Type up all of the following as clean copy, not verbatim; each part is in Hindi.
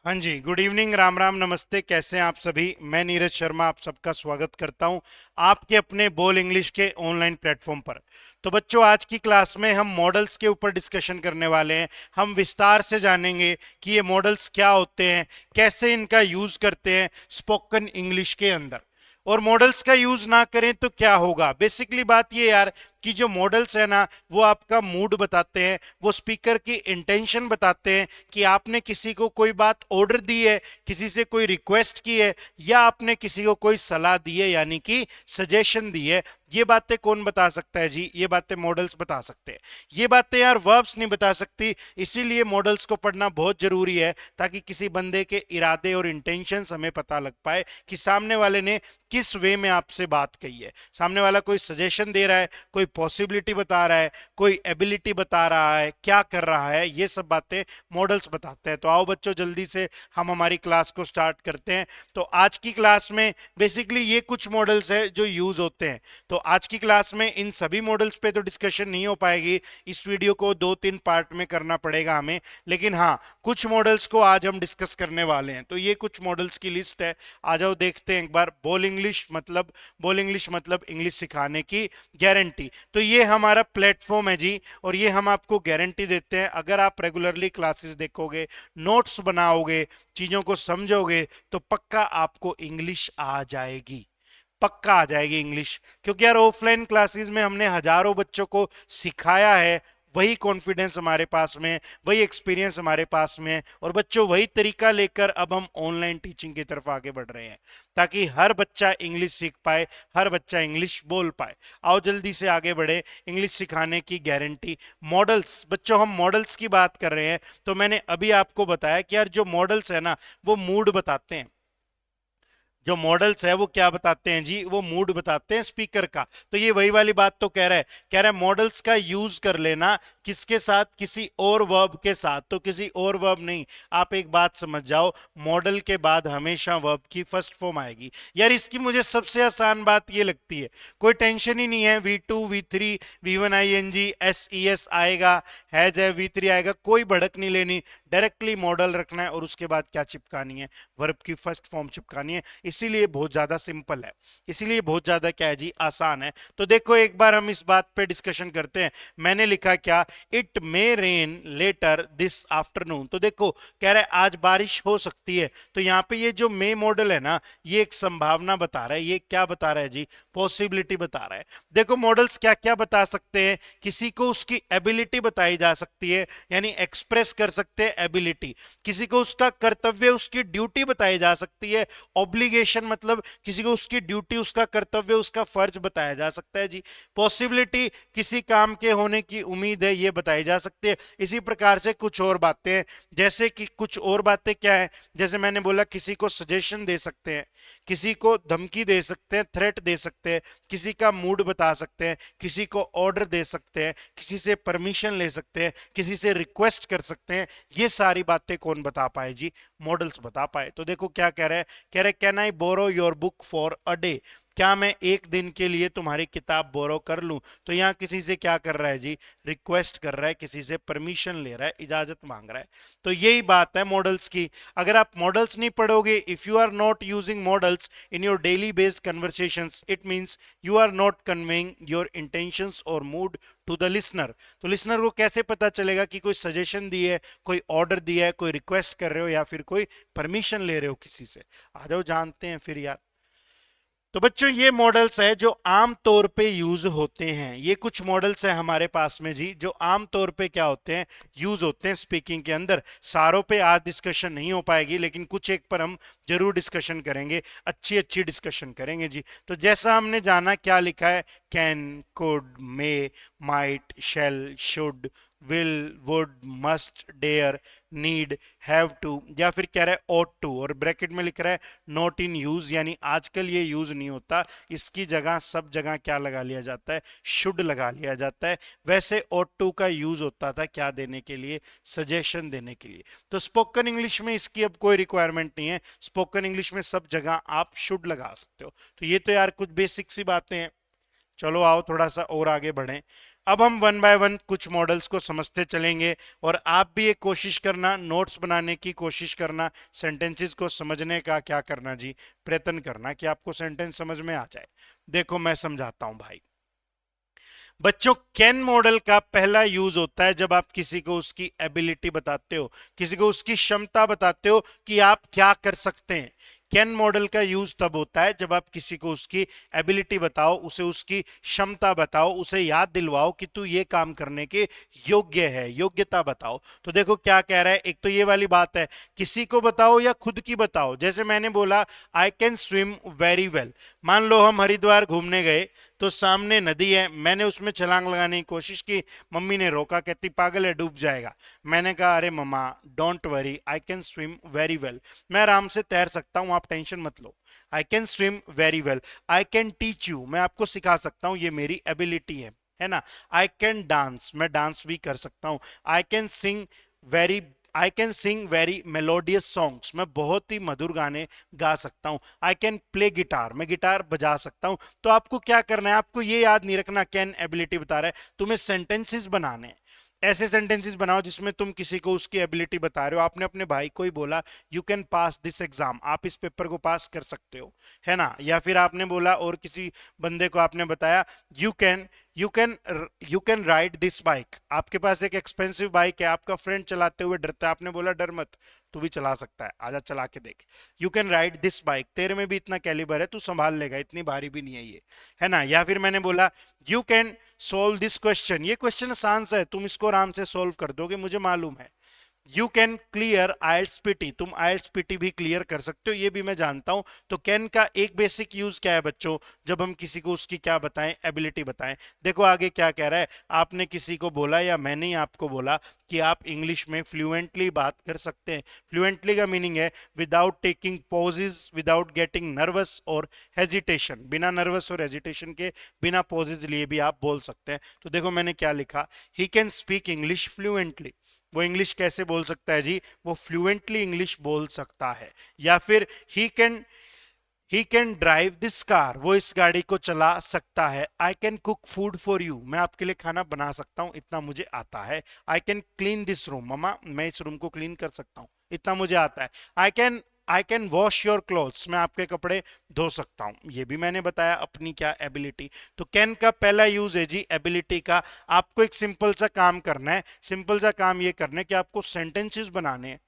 हाँ जी, गुड इवनिंग, राम राम, नमस्ते। कैसे हैं आप सभी? मैं नीरज शर्मा आप सबका स्वागत करता हूं आपके अपने बोल इंग्लिश के ऑनलाइन प्लेटफॉर्म पर। तो बच्चों, आज की क्लास में हम मॉडल्स के ऊपर डिस्कशन करने वाले हैं। हम विस्तार से जानेंगे कि ये मॉडल्स क्या होते हैं, कैसे इनका यूज करते हैं स्पोकन इंग्लिश के अंदर। और मॉडल्स का यूज ना करें तो क्या होगा। बेसिकली बात ये यार कि जो मॉडल्स है ना, वो आपका मूड बताते हैं, वो स्पीकर की इंटेंशन बताते हैं कि आपने किसी को कोई बात ऑर्डर दी है, किसी से कोई रिक्वेस्ट की है, या आपने किसी को कोई सलाह दी है, यानी कि सजेशन दी है। ये बातें कौन बता सकता है जी? ये बातें मॉडल्स बता सकते हैं। ये बातें यार वर्ब्स नहीं बता सकती। इसीलिए मॉडल्स को पढ़ना बहुत जरूरी है, ताकि किसी बंदे के इरादे और इंटेंशंस हमें पता लग पाए कि सामने वाले ने किस वे में आपसे बात कही है। सामने वाला कोई सजेशन दे रहा है, कोई पॉसिबिलिटी बता रहा है, कोई एबिलिटी बता रहा है, क्या कर रहा है, ये सब बातें मॉडल्स बताते हैं। तो आओ बच्चों, जल्दी से हम हमारी क्लास को स्टार्ट करते हैं। तो आज की क्लास में बेसिकली ये कुछ मॉडल्स है जो यूज होते हैं। तो आज की क्लास में इन सभी मॉडल्स पे तो डिस्कशन नहीं हो पाएगी, इस वीडियो को 2-3 पार्ट में करना पड़ेगा हमें। लेकिन हाँ, कुछ मॉडल्स को आज हम डिस्कस करने वाले हैं। तो ये कुछ मॉडल्स की लिस्ट है। आ जाओ देखते हैं एक बार। बोल इंग्लिश मतलब इंग्लिश सिखाने की गारंटी। तो ये हमारा प्लेटफॉर्म है जी, और ये हम आपको गारंटी देते हैं, अगर आप रेगुलरली क्लासेस देखोगे, नोट्स बनाओगे, चीजों को समझोगे, तो पक्का आपको इंग्लिश आ जाएगी। पक्का आ जाएगी इंग्लिश। क्योंकि यार ऑफलाइन क्लासेस में हमने हजारों बच्चों को सिखाया है, वही कॉन्फिडेंस हमारे पास में, वही एक्सपीरियंस हमारे पास में, और बच्चों वही तरीका लेकर अब हम ऑनलाइन टीचिंग की तरफ आगे बढ़ रहे हैं, ताकि हर बच्चा इंग्लिश सीख पाए, हर बच्चा इंग्लिश बोल पाए। आओ जल्दी से आगे बढ़े। इंग्लिश सिखाने की गारंटी। मॉडल्स, बच्चों हम मॉडल्स की बात कर रहे हैं। तो मैंने अभी आपको बताया कि यार जो मॉडल्स है ना, वो मूड बताते हैं। जो मॉडल्स है वो क्या बताते हैं जी? वो मूड बताते हैं स्पीकर का। तो ये वही वाली बात तो कह रहा है मॉडल्स का यूज कर लेना किसके साथ? किसी और वर्ब के साथ। तो किसी और वर्ब नहीं। आप एक बात समझ जाओ, मॉडल के बाद हमेशा वर्ब की फर्स्ट फॉर्म आएगी। यार इसकी मुझे सबसे आसान बात ये लगती है, कोई टेंशन ही नहीं है। V2 V3 V1 ING SES आएगा, हैज है, V3 आएगा, कोई भड़क नहीं लेनी। डायरेक्टली मॉडल रखना है और उसके बाद क्या चिपकानी है? वर्ब की फर्स्ट फॉर्म चिपकानी है। इसीलिए बहुत ज्यादा सिंपल है, इसीलिए बहुत ज्यादा क्या है जी, आसान है। तो देखो एक बार हम इस बात पे डिस्कशन करते हैं। मैंने लिखा क्या? It may rain later this afternoon. तो देखो कह रहा है आज बारिश हो सकती है। तो यहाँ पे ये जो मे मॉडल है ना, ये एक संभावना बता रहा है। ये क्या बता रहा है जी? पॉसिबिलिटी बता रहा है। देखो मॉडल्स क्या क्या बता सकते हैं। किसी को उसकी एबिलिटी बताई जा सकती है, यानी एक्सप्रेस कर सकते हैं एबिलिटी। किसी को उसका कर्तव्य, उसकी ड्यूटी बताई जा सकती है। ऑब्लिगेशन मतलब किसी को उसकी ड्यूटी, उसका कर्तव्य, उसका फर्ज बताया जा सकता है जी। पॉसिबिलिटी, किसी काम के होने की उम्मीद है, ये बताई जा सकती है। इसी प्रकार से कुछ और बातें हैं। जैसे कि कुछ और बातें क्या है? जैसे मैंने बोला किसी को सजेशन दे सकते हैं, किसी को धमकी दे सकते हैं, थ्रेट दे सकते हैं, किसी का मूड बता सकते हैं, किसी को ऑर्डर दे सकते हैं, किसी से परमिशन ले सकते हैं, किसी से रिक्वेस्ट कर सकते हैं। ये सारी बातें कौन बता पाए जी? मॉडल्स बता पाए। तो देखो क्या कह रहे हैं, कह रहे can I borrow your book for a day? क्या मैं एक दिन के लिए तुम्हारी किताब बोरो कर लूं? तो यहाँ किसी से क्या कर रहा है जी? रिक्वेस्ट कर रहा है, किसी से परमिशन ले रहा है, इजाजत मांग रहा है। तो यही बात है मॉडल्स की। अगर आप मॉडल्स नहीं पढ़ोगे, if you are not using modals in your daily based conversations, it means you are not conveying your intentions और मूड टू द लिसनर। तो लिसनर को कैसे पता चलेगा कि कोई सजेशन दी है, कोई ऑर्डर दिया है, कोई रिक्वेस्ट कर रहे हो, या फिर कोई परमिशन ले रहे हो किसी से? आ जाओ जानते हैं फिर यार। तो बच्चों ये मॉडल्स है जो आम तौर पे यूज होते हैं। ये कुछ मॉडल्स है हमारे पास में जी, जो आम तौर पे क्या होते हैं, यूज होते हैं स्पीकिंग के अंदर। सारों पे आज डिस्कशन नहीं हो पाएगी, लेकिन कुछ एक पर हम जरूर डिस्कशन करेंगे, अच्छी अच्छी डिस्कशन करेंगे जी। तो जैसा हमने जाना, क्या लिखा है? Can, could, may, might, shall, should, will, would, must, dare, need, have to, या फिर कह रहा है ought टू, और ब्रैकेट में लिख रहा है नॉट इन यूज, यानी आजकल ये यूज नहीं होता। इसकी जगह सब जगह क्या लगा लिया जाता है? शुड लगा लिया जाता है। वैसे ought टू का यूज होता था क्या देने के लिए? सजेशन देने के लिए। तो स्पोकन इंग्लिश में इसकी अब कोई रिक्वायरमेंट नहीं है। स्पोकन इंग्लिश में सब जगह आप शुड लगा सकते हो। तो ये तो यार कुछ बेसिक सी बातें हैं। चलो आओ थोड़ा सा और आगे बढ़ें। अब हम वन बाय वन कुछ मॉडल्स को समझते चलेंगे और आप भी एक कोशिश करना, नोट्स बनाने की कोशिश करना, सेंटेंसेस को समझने का क्या करना जी, प्रयत्न करना कि आपको सेंटेंस समझ में आ जाए। देखो मैं समझाता हूं भाई। बच्चों कैन मॉडल का पहला यूज होता है जब आप किसी को उसकी एबिलिटी बताते हो, किसी को उसकी क्षमता बताते हो कि आप क्या कर सकते हैं। कैन मॉडल का यूज तब होता है जब आप किसी को उसकी एबिलिटी बताओ, उसे उसकी क्षमता बताओ, उसे याद दिलवाओ कि तू ये काम करने के योग्य है, योग्यता बताओ। तो देखो क्या कह रहा है, एक तो ये वाली बात है, किसी को बताओ या खुद की बताओ। जैसे मैंने बोला आई कैन स्विम वेरी वेल। मान लो हम हरिद्वार घूमने गए तो सामने नदी है, मैंने उसमें छलांग लगाने की कोशिश की, मम्मी ने रोका, कहती पागल है डूब जाएगा। मैंने कहा अरे mamma don't worry I can swim very well, मैं आराम से तैर सकता हूं, आप टेंशन मत लो। I can swim very well. I can teach you, मैं आपको सिखा सकता हूं, ये मेरी एबिलिटी है ना। आई कैन डांस, मैं डांस भी कर सकता हूं। I can sing very I can sing very melodious songs, मैं बहुत ही मधुर गाने गा सकता हूं। आई कैन प्ले गिटार, मैं गिटार बजा सकता हूं। तो आपको क्या करना है, आपको ये याद नहीं रखना कैन एबिलिटी बता रहा है, तुम्हें सेंटेंसेस बनाने हैं। ऐसे सेंटेंसेस बनाओ जिसमें तुम किसी को उसकी एबिलिटी बता रहे हो। आपने अपने भाई को ही बोला you can pass this exam, आप इस पेपर को पास कर सकते हो, है ना। या फिर आपने बोला और किसी बंदे को आपने बताया you can you can you can ride this bike, आपके पास एक एक्सपेंसिव बाइक है, आपका फ्रेंड चलाते हुए डरता है, आपने बोला डर मत, तू भी चला सकता है, आजा चला के देख। You can ride this bike, तेरे में भी इतना कैलिबर है, तू संभाल लेगा, इतनी भारी भी नहीं है ये, है ना। या फिर मैंने बोला you can solve this question, ये क्वेश्चन आसान सा है, तुम इसको आराम से सोल्व कर दोगे, मुझे मालूम है। You can clear IELTS PT, तुम आइल्स पीटी भी क्लियर कर सकते हो, ये भी मैं जानता हूं। तो कैन का एक बेसिक यूज क्या है बच्चों, जब हम किसी को उसकी क्या बताएं, एबिलिटी बताएं। देखो आगे क्या कह रहा है, आपने किसी को बोला या मैंने ही आपको बोला कि आप इंग्लिश में फ्लुएंटली बात कर सकते हैं। फ्लुएंटली का मीनिंग है without taking pauses, without getting nervous और हेजिटेशन, बिना नर्वस और हेजिटेशन के, बिना पॉजेज लिए भी आप बोल सकते हैं। तो देखो मैंने क्या लिखा, he can speak English fluently, वो इंग्लिश कैसे बोल सकता है जी, वो फ्लुएंटली इंग्लिश बोल सकता है। या फिर he can drive this car, वो इस गाड़ी को चला सकता है। I can cook food for you, मैं आपके लिए खाना बना सकता हूं, इतना मुझे आता है। I can clean this room, mama मैं इस रूम को क्लीन कर सकता हूं, इतना मुझे आता है। I can wash your clothes, मैं आपके कपड़े धो सकता हूं, ये भी मैंने बताया अपनी क्या एबिलिटी। तो कैन का पहला यूज है जी एबिलिटी का। आपको एक सिंपल सा काम करना है, सिंपल सा काम ये करना है कि आपको सेंटेंसेस बनाने हैं,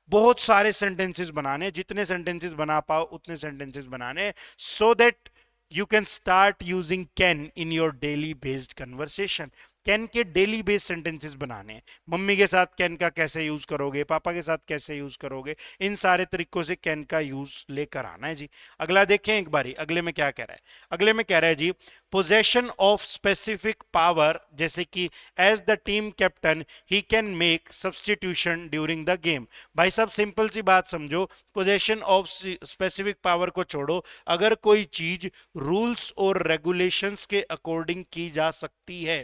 बहुत सारे सेंटेंसेस बनाने, जितने सेंटेंसेस बना पाओ उतने सेंटेंसेस बनाने, so that you can start using can in your daily based conversation. Can के डेली बेस्ड सेंटेंसेस बनाने हैं। मम्मी के साथ कैन का कैसे यूज करोगे, पापा के साथ कैसे यूज करोगे, इन सारे तरीकों से कैन का यूज लेकर आना है जी। अगला देखें एक बारी, अगले में क्या कह रहा है, अगले में कह रहा है जी पोजेशन ऑफ स्पेसिफिक पावर, जैसे कि as the team captain he can make substitution during the game. भाई साहब सिंपल सी बात समझो, पोजेशन ऑफ स्पेसिफिक पावर को छोड़ो, अगर कोई चीज रूल्स और रेगुलेशंस के अकॉर्डिंग की जा सकती है,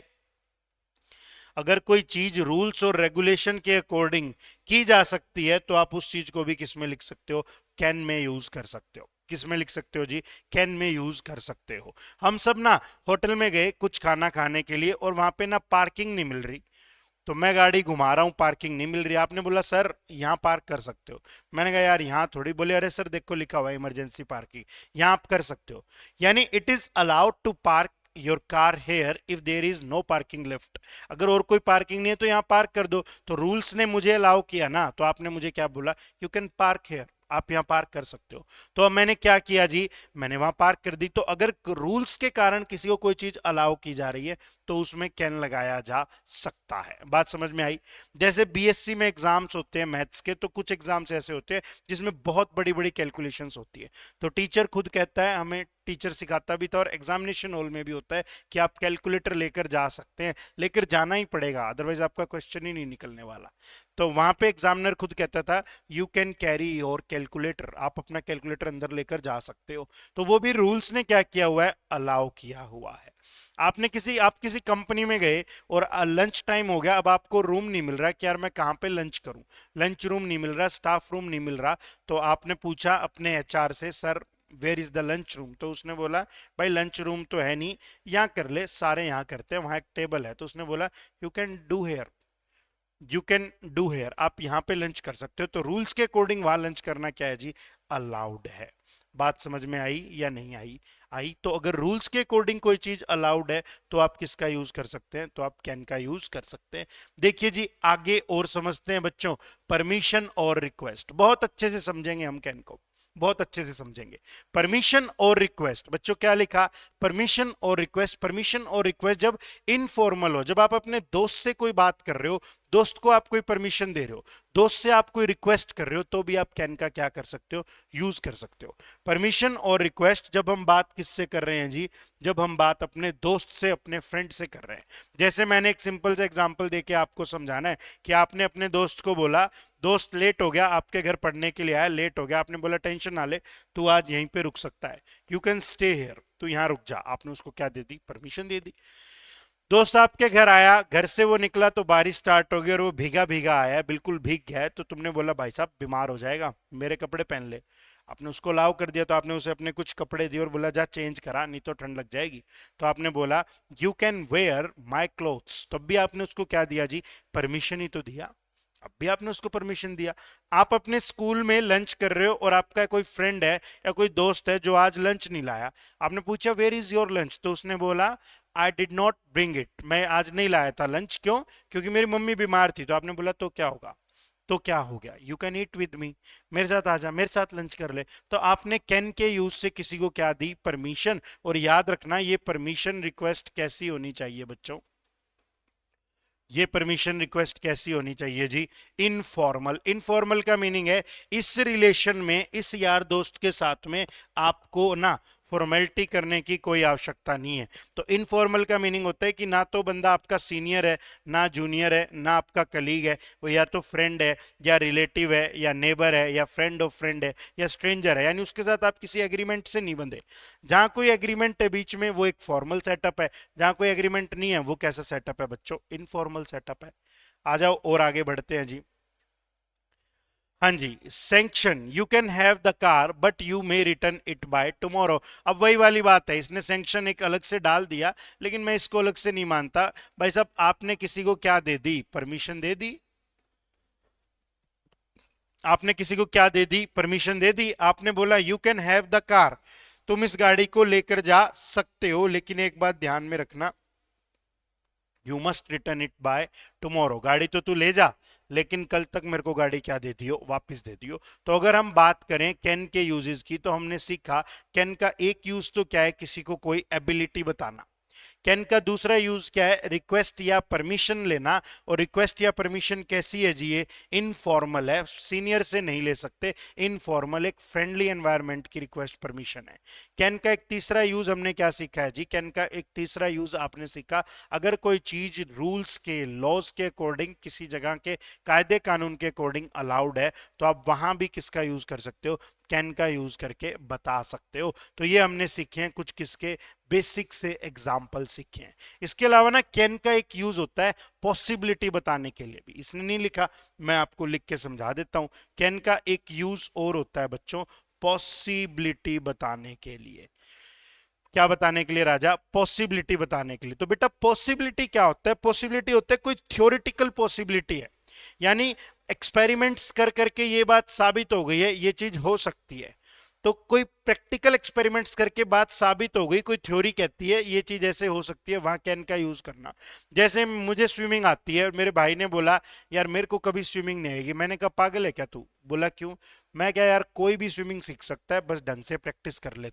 अगर कोई चीज रूल्स और रेगुलेशन के अकॉर्डिंग की जा सकती है, तो आप उस चीज को भी किस में लिख सकते हो, कैन में यूज कर सकते हो। किस में लिख सकते हो जी, कैन में यूज कर सकते हो। हम सब ना होटल में गए कुछ खाना खाने के लिए और वहां पे ना पार्किंग नहीं मिल रही, तो मैं गाड़ी घुमा रहा हूँ, पार्किंग नहीं मिल रही। आपने बोला सर यहाँ पार्क कर सकते हो, मैंने कहा यार यहाँ थोड़ी, बोले अरे सर देखो लिखा हुआ है इमरजेंसी पार्किंग, यहाँ आप कर सकते हो। यानी it is allowed to park your car here if there is no parking left, अगर और कोई पार्किंग नहीं है तो यहाँ पार्क कर दो। तो रूल्स ने मुझे अलाउ किया ना, तो आपने मुझे क्या बोला, यू कैन पार्क हेयर, आप यहाँ पार्क कर सकते हो। तो अब मैंने क्या किया जी, मैंने वहां पार्क कर दी। तो अगर रूल्स के कारण किसी को कोई चीज अलाउ की जा रही है तो उसमें कैन लगाया जा सकता है। बात समझ में आई। जैसे बीएससी में एग्जाम्स होते हैं मैथ्स के, तो कुछ एग्जाम्स ऐसे होते हैं जिसमें बहुत बड़ी बड़ी कैलकुलेशंस होती है, तो टीचर खुद कहता है, हमें टीचर सिखाता भी था और एग्जामिनेशन हॉल में भी होता है कि आप कैलकुलेटर लेकर जा सकते हैं, लेकर जाना ही पड़ेगा, अदरवाइज आपका क्वेश्चन ही नहीं निकलने वाला। तो वहां पे एग्जामिनर खुद कहता था you can carry your calculator, आप अपना कैलकुलेटर अंदर लेकर जा सकते हो। तो वो भी रूल्स ने क्या किया हुआ है, अलाउ किया हुआ है। आप किसी कंपनी में गए और लंच टाइम हो गया, अब आपको रूम नहीं मिल रहा कि यार मैं कहाँ पे लंच करूं, लंच रूम नहीं मिल रहा, स्टाफ रूम नहीं मिल रहा, तो आपने पूछा अपने एचआर से, sir where is the lunch room, तो उसने बोला भाई लंच रूम तो है नहीं, यहाँ कर ले, सारे यहाँ करते हैं, वहां एक टेबल है, तो उसने बोला you can do here, you can do here, आप यहाँ पे लंच कर सकते हो। तो रूल्स के अकॉर्डिंग वहां लंच करना क्या है जी, अलाउड है। बात समझ में आई या नहीं आई? आई। तो अगर रूल्स के अकॉर्डिंग कोई चीज अलाउड है तो आप किसका यूज कर सकते हैं, तो आप कैन का यूज कर सकते हैं। देखिए जी आगे और समझते हैं बच्चों, परमिशन और रिक्वेस्ट, बहुत अच्छे से समझेंगे हम कैन को, बहुत अच्छे से समझेंगे। परमिशन और रिक्वेस्ट, बच्चों क्या लिखा, परमिशन और रिक्वेस्ट। परमिशन और रिक्वेस्ट जब इनफॉर्मल हो, जब आप अपने दोस्त से कोई बात कर रहे हो, दोस्त को आप कोई परमिशन दे रहे हो, दोस्त से आप कोई रिक्वेस्ट कर रहे हो, तो भी आप कैन का क्या कर सकते हो, यूज कर सकते हो। परमिशन और रिक्वेस्ट जब हम बात किससे कर रहे हैं जी, जब हम बात अपने दोस्त से, अपने फ्रेंड से कर रहे हैं। जैसे मैंने एक सिंपल सा एग्जांपल देके आपको समझाना है कि आपने अपने दोस्त को बोला, दोस्त लेट हो गया, आपके घर पढ़ने के लिए आया, लेट हो गया, आपने बोला टेंशन ना ले, तू आज यहीं पे रुक सकता है, यू कैन स्टे हियर, तू यहाँ रुक जा। आपने उसको क्या दे दी, परमिशन दे दी। दोस्त आपके घर आया, घर से वो निकला तो बारिश स्टार्ट हो गई और वो भीगा भीगा आया, बिल्कुल भीग गया है, तो तुमने बोला भाई साहब बीमार हो जाएगा, मेरे कपड़े पहन ले। आपने उसको अलाउ कर दिया, तो आपने उसे अपने कुछ कपड़े दिए और बोला जा चेंज करा, नहीं तो ठंड लग जाएगी। तो आपने बोला you can wear my clothes, तब भी आपने उसको क्या दिया जी, परमिशन ही तो दिया, अब भी आपने उसको परमिशन दिया। आप अपने स्कूल में लंच कर रहे हो और आपका कोई फ्रेंड है या कोई दोस्त है जो आज लंच नहीं लाया, आपने पूछा वेयर इज योर लंच, तो उसने बोला I did not bring it, मैं आज नहीं लाया था लंच, क्यों, क्योंकि मेरी मम्मी बीमार थी। तो आपने बोला तो क्या होगा, तो क्या हो गया, you can eat with me, मेरे साथ आ जा, मेरे साथ लंच कर ले। तो आपने कैन के यूज से किसी को क्या दी, परमिशन। और याद रखना ये परमिशन रिक्वेस्ट कैसी होनी चाहिए बच्चों, ये परमिशन रिक्वेस्ट कैसी होनी चाहिए जी, इनफॉर्मल। इनफॉर्मल का मीनिंग है इस रिलेशन में, इस यार दोस्त के साथ में आपको ना फॉर्मेलिटी करने की कोई आवश्यकता नहीं है। तो इनफॉर्मल का मीनिंग होता है कि ना तो बंदा आपका सीनियर है, ना जूनियर है, ना आपका कलीग है, वो या तो फ्रेंड है या रिलेटिव है या नेबर है या फ्रेंड ऑफ फ्रेंड है या स्ट्रेंजर है, यानी उसके साथ आप किसी एग्रीमेंट से नहीं बंधे। जहां कोई एग्रीमेंट है बीच में वो एक फॉर्मल सेटअप है, जहां कोई एग्रीमेंट नहीं है वो कैसा सेटअप है बच्चों, इनफॉर्मल सेटअप है। आ जाओ और आगे बढ़ते हैं जी। हाँ जी, sanction, you can have the car but you may return it by tomorrow. अब वही वाली बात है, इसने सैंक्शन एक अलग से डाल दिया, लेकिन मैं इसको अलग से नहीं मानता। भाई साहब आपने किसी को क्या दे दी, परमिशन दे दी, आपने किसी को क्या दे दी, परमिशन दे दी। आपने बोला you can have the car, तुम इस गाड़ी को लेकर जा सकते हो, लेकिन एक बात ध्यान में रखना, you must return it by tomorrow. गाड़ी तो तू ले जा, लेकिन कल तक मेरे को गाड़ी क्या दे दियो, वापस दे दियो। तो अगर हम बात करें कैन के यूजेस की, तो हमने सीखा कैन का एक यूज तो क्या है, किसी को कोई एबिलिटी बताना। कैन का दूसरा यूज क्या है, रिक्वेस्ट या परमिशन लेना। और रिक्वेस्ट या परमिशन कैसी है जी, ये इनफॉर्मल है, सीनियर से नहीं ले सकते, इनफॉर्मल, एक फ्रेंडली एनवायरनमेंट की रिक्वेस्ट परमिशन है। कैन का एक तीसरा यूज हमने क्या सीखा है जी, कैन का एक तीसरा यूज आपने सीखा, अगर कोई चीज रूल्स के, लॉज के अकॉर्डिंग, किसी जगह के कायदे कानून के अकॉर्डिंग अलाउड है, तो आप वहां भी किसका यूज कर सकते हो, कैन का यूज करके बता सकते हो। तो ये हमने सीखे हैं कुछ किसके, बेसिक से एग्जाम्पल सीखे हैं। इसके अलावा ना कैन का एक यूज होता है पॉसिबिलिटी बताने के लिए भी, इसने नहीं लिखा, मैं आपको लिख के समझा देता हूं। कैन का एक यूज और होता है बच्चों, पॉसिबिलिटी बताने के लिए। क्या बताने के लिए राजा, पॉसिबिलिटी बताने के लिए। तो बेटा पॉसिबिलिटी क्या होता है, पॉसिबिलिटी होता है कोई थ्योरेटिकल पॉसिबिलिटी है, यानी एक्सपेरिमेंट्स कर करके ये बात साबित हो गई है, ये चीज हो सकती है। तो कोई प्रैक्टिकल एक्सपेरिमेंट्स करके बात साबित हो गई, कोई थ्योरी कहती है ये चीज ऐसे हो सकती है, वहां कैन का यूज करना। जैसे मुझे स्विमिंग आती है और मेरे भाई ने बोला यार मेरे को कभी स्विमिंग नहीं आएगी, मैंने कहा पागल है क्या तू, बोला क्यों, मैं क्या यार कोई भी स्विमिंग सीख सकता है, बस ढंग से प्रैक्टिस कर ले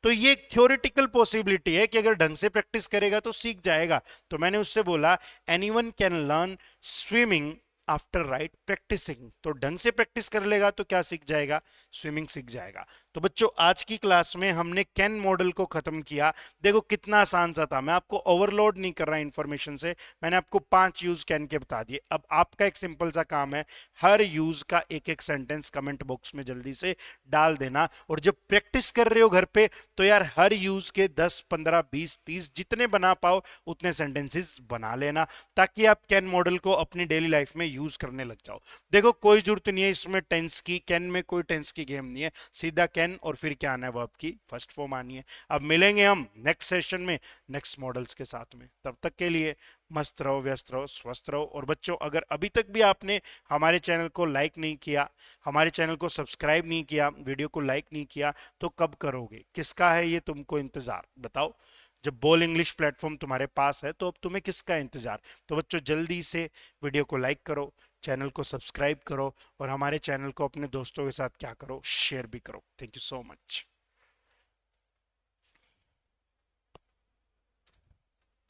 तो ये एक थ्योरेटिकल पॉसिबिलिटी है कि अगर ढंग से प्रैक्टिस करेगा तो सीख जाएगा। तो मैंने उससे बोला anyone can learn swimming after right practicing, तो ढंग से प्रैक्टिस कर लेगा तो क्या सीख जाएगा, स्विमिंग सीख जाएगा। तो बच्चों आज की क्लास में हमने कैन मॉडल को खत्म किया। देखो कितना आसान सा था, मैं आपको ओवरलोड नहीं कर रहा इंफॉर्मेशन से, मैंने आपको 5 यूज कैन के बता दिए। अब आपका एक सिंपल सा काम है, हर यूज का एक एक सेंटेंस कमेंट बॉक्स में जल्दी से डाल देना। और जब प्रैक्टिस कर रहे हो घर पे तो यार हर यूज के 10 15 20 30 जितने बना पाओ उतने सेंटेंसेस बना लेना, ताकि आप कैन मॉडल को अपनी डेली लाइफ में यूज करने लग जाओ। देखो कोई जरूरत नहीं है इसमें टेंस की, कैन में कोई टेंस की गेम नहीं है, सीधा कैन और फिर क्या आना है वर्ब की फर्स्ट फॉर्म आनी है। अब मिलेंगे हम नेक्स्ट सेशन में नेक्स्ट मॉडल्स के साथ में, तब तक के लिए मस्त रहो, व्यस्त रहो, स्वस्थ रहो। और बच्चों अगर अभी तक भी आपने हमारे चैनल को लाइक नहीं किया, हमारे चैनल को सब्सक्राइब नहीं किया, वीडियो को लाइक नहीं किया, तो कब करोगे? किसका है ये तुमको इंतजार, बताओ। जब बोल इंग्लिश प्लेटफॉर्म तुम्हारे पास है तो अब तुम्हें किसका इंतजार? तो बच्चों जल्दी से वीडियो को लाइक करो, चैनल को सब्सक्राइब करो और हमारे चैनल को अपने दोस्तों के साथ क्या करो, शेयर भी करो। Thank you so much.